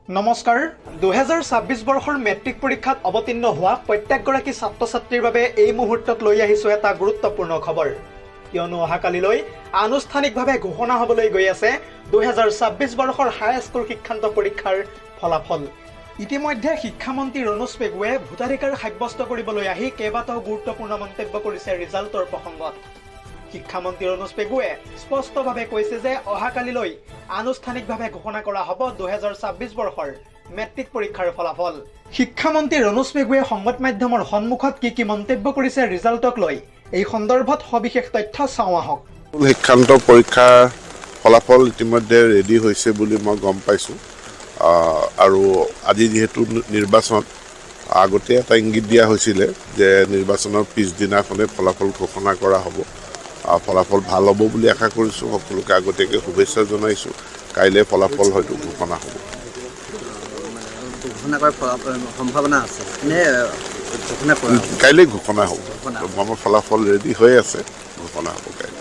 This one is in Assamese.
নমস্কাৰ 2026 বৰ্ষৰ মেট্ৰিক পৰীক্ষাত অৱতীৰ্ণ হোৱা প্ৰত্যেকগৰাকী ছাত্ৰ ছাত্ৰীৰ বাবে এই মুহূৰ্তত লৈ আহিছোঁ এটা গুৰুত্বপূৰ্ণ খবৰ কিয়নো অহাকালিলৈ আনুষ্ঠানিকভাৱে ঘোষণা হ'বলৈ গৈ আছে 2026 বৰ্ষৰ হাইস্কুল শিক্ষান্ত পৰীক্ষাৰ ফলাফল ইতিমধ্যে শিক্ষামন্ত্ৰী ৰণোজ পেগুৱে ভোটাধিকাৰ সাব্যস্ত কৰিবলৈ আহি কেইবাটাও গুৰুত্বপূৰ্ণ মন্তব্য কৰিছে ৰিজাল্টৰ প্ৰসংগত শিক্ষামন্ত্ৰী ৰণোজ পেগুৱে স্পষ্টভাৱে কৈছে যে অহাকালিলৈ আনুষ্ঠানিকভাৱে ঘোষণা কৰা হ'ব 2026 বৰ্ষৰ মেট্ৰিক পৰীক্ষাৰ ফলাফল শিক্ষামন্ত্ৰী ৰণোজ পেগুৱে সংবাদ মাধ্যমৰ সন্মুখত কি মন্তব্য কৰিছে ৰিজাল্টক লৈ এই সন্দৰ্ভত সবিশেষ তথ্য চাওঁ আহক শিক্ষান্ত পৰীক্ষাৰ ফলাফল ইতিমধ্যে ৰেডি হৈছে বুলি মই গম পাইছোঁ আৰু আজি যেহেতু নিৰ্বাচন আগতে এটা ইংগিত দিয়া হৈছিলে যে নিৰ্বাচনৰ পিছদিনাখনে ফলাফল ঘোষণা কৰা হ'ব ফলাফল ভাল হ'ব বুলি আশা কৰিছোঁ সকলোকে আগতীয়াকৈ শুভেচ্ছা জনাইছোঁ কাইলৈ ফলাফল হয়তো ঘোষণা হ'ব সম্ভাৱনা আছে কাইলৈ ঘোষণা হ'ব আমাৰ ফলাফল ৰেডি হৈ আছে ঘোষণা হ'ব কাইলৈ